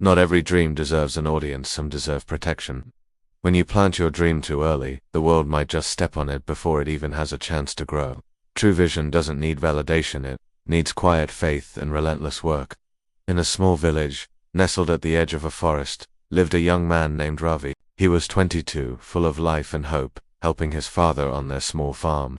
Not every dream deserves an audience, some deserve protection. When you plant your dream too early, the world might just step on it before it even has a chance to grow. True vision doesn't need validation, it needs quiet faith and relentless work. In a small village, nestled at the edge of a forest, lived a young man named Ravi. He was 22, full of life and hope, helping his father on their small farm.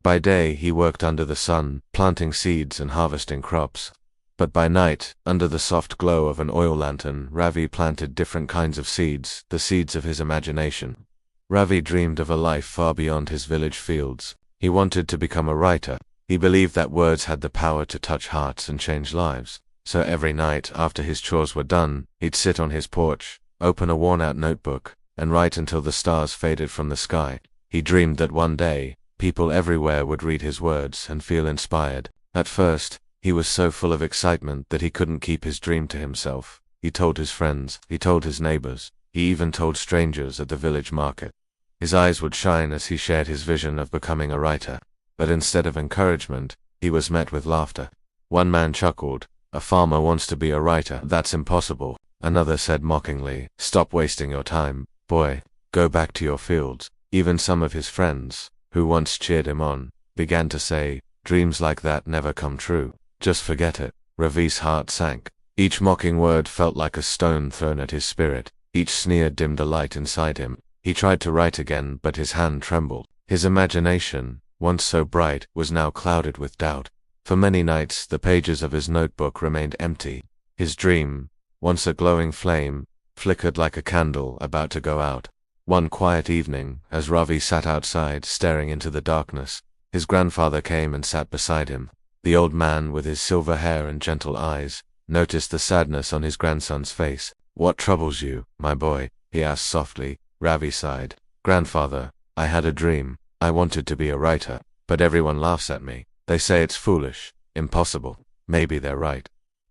By day, he worked under the sun, planting seeds and harvesting crops. But by night, under the soft glow of an oil lantern, Ravi planted different kinds of seeds, the seeds of his imagination. Ravi dreamed of a life far beyond his village fields. He wanted to become a writer. He believed that words had the power to touch hearts and change lives. So every night, after his chores were done, he'd sit on his porch, open a worn-out notebook, and write until the stars faded from the sky. He dreamed that one day, people everywhere would read his words and feel inspired. At first, he was so full of excitement that he couldn't keep his dream to himself. He told his friends, he told his neighbors, he even told strangers at the village market. His eyes would shine as he shared his vision of becoming a writer. But instead of encouragement, he was met with laughter. One man chuckled, "A farmer wants to be a writer, that's impossible." Another said mockingly, "Stop wasting your time, boy, go back to your fields." Even some of his friends, who once cheered him on, began to say, "Dreams like that never come true. Just forget it." Ravi's heart sank. Each mocking word felt like a stone thrown at his spirit. Each sneer dimmed a light inside him. He tried to write again, but his hand trembled. His imagination, once so bright, was now clouded with doubt. For many nights, the pages of his notebook remained empty. His dream, once a glowing flame, flickered like a candle about to go out. One quiet evening, as Ravi sat outside, staring into the darkness, his grandfather came and sat beside him. The old man, with his silver hair and gentle eyes, noticed the sadness on his grandson's face. "What troubles you, my boy?" he asked softly. Ravi sighed. "Grandfather, I had a dream. I wanted to be a writer, but everyone laughs at me. They say it's foolish, impossible. Maybe they're right."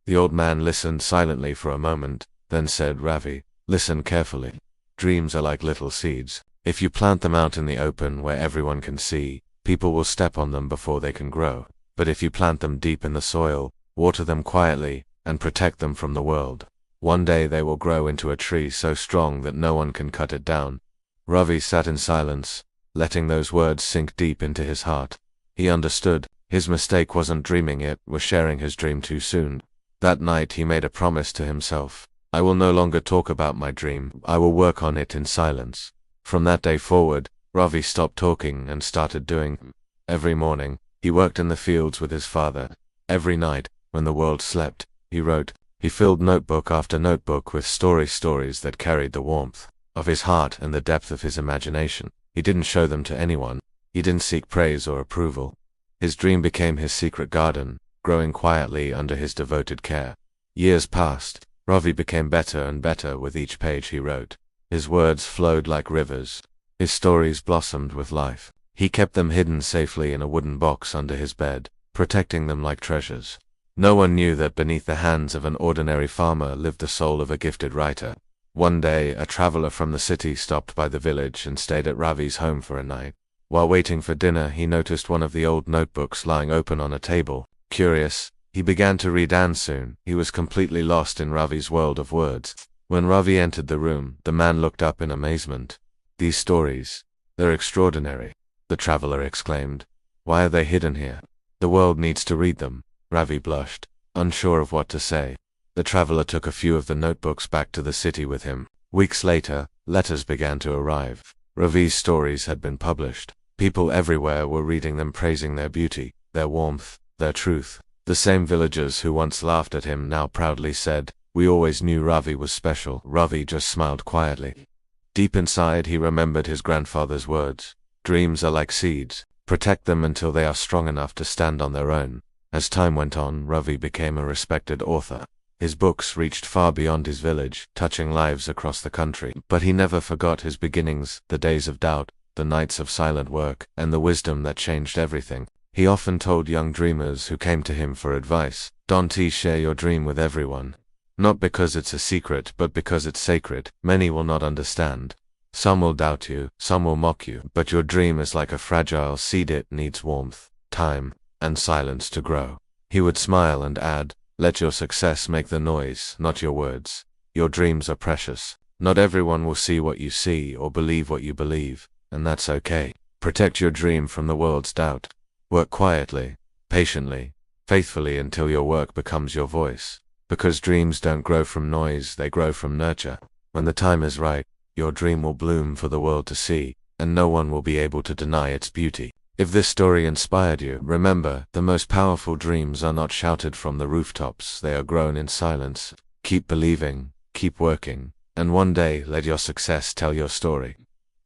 The old man listened silently for a moment, then said, "Ravi, listen carefully. Dreams are like little seeds. If you plant them out in the open where everyone can see, people will step on them before they can grow. But if you plant them deep in the soil, water them quietly, and protect them from the world, one day they will grow into a tree so strong that no one can cut it down." Ravi sat in silence, letting those words sink deep into his heart. He understood. His mistake wasn't dreaming it, was sharing his dream too soon. That night he made a promise to himself. "I will no longer talk about my dream. I will work on it in silence." From that day forward, Ravi stopped talking and started doing. Every morning, he worked in the fields with his father. Every night, when the world slept, he wrote. He filled notebook after notebook with stories that carried the warmth of his heart and the depth of his imagination. He didn't show them to anyone. He didn't seek praise or approval. His dream became his secret garden, growing quietly under his devoted care. Years passed. Ravi became better and better with each page he wrote. His words flowed like rivers. His stories blossomed with life. He kept them hidden safely in a wooden box under his bed, protecting them like treasures. No one knew that beneath the hands of an ordinary farmer lived the soul of a gifted writer. One day, a traveler from the city stopped by the village and stayed at Ravi's home for a night. While waiting for dinner, he noticed one of the old notebooks lying open on a table. Curious, he began to read, and soon, he was completely lost in Ravi's world of words. When Ravi entered the room, the man looked up in amazement. "These stories, they're extraordinary," the traveler exclaimed. "Why are they hidden here? The world needs to read them." Ravi blushed, unsure of what to say. The traveler took a few of the notebooks back to the city with him. Weeks later, letters began to arrive. Ravi's stories had been published. People everywhere were reading them, praising their beauty, their warmth, their truth. The same villagers who once laughed at him now proudly said, "We always knew Ravi was special." Ravi just smiled quietly. Deep inside, he remembered his grandfather's words. Dreams are like seeds. Protect them until they are strong enough to stand on their own. As time went on, Ravi became a respected author. His books reached far beyond his village, touching lives across the country. But he never forgot his beginnings, the days of doubt, the nights of silent work, and the wisdom that changed everything. He often told young dreamers who came to him for advice, "Don't share your dream with everyone. Not because it's a secret, but because it's sacred. Many will not understand. Some will doubt you, some will mock you, but your dream is like a fragile seed. It needs warmth, time, and silence to grow." He would smile and add, "Let your success make the noise, not your words. Your dreams are precious. Not everyone will see what you see or believe what you believe, and that's okay. Protect your dream from the world's doubt. Work quietly, patiently, faithfully until your work becomes your voice. Because dreams don't grow from noise, they grow from nurture. When the time is right, your dream will bloom for the world to see, and no one will be able to deny its beauty. If this story inspired you, remember, the most powerful dreams are not shouted from the rooftops, they are grown in silence. Keep believing, keep working, and one day let your success tell your story.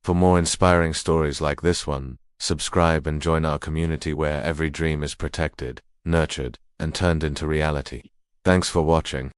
For more inspiring stories like this one, subscribe and join our community where every dream is protected, nurtured, and turned into reality. Thanks for watching.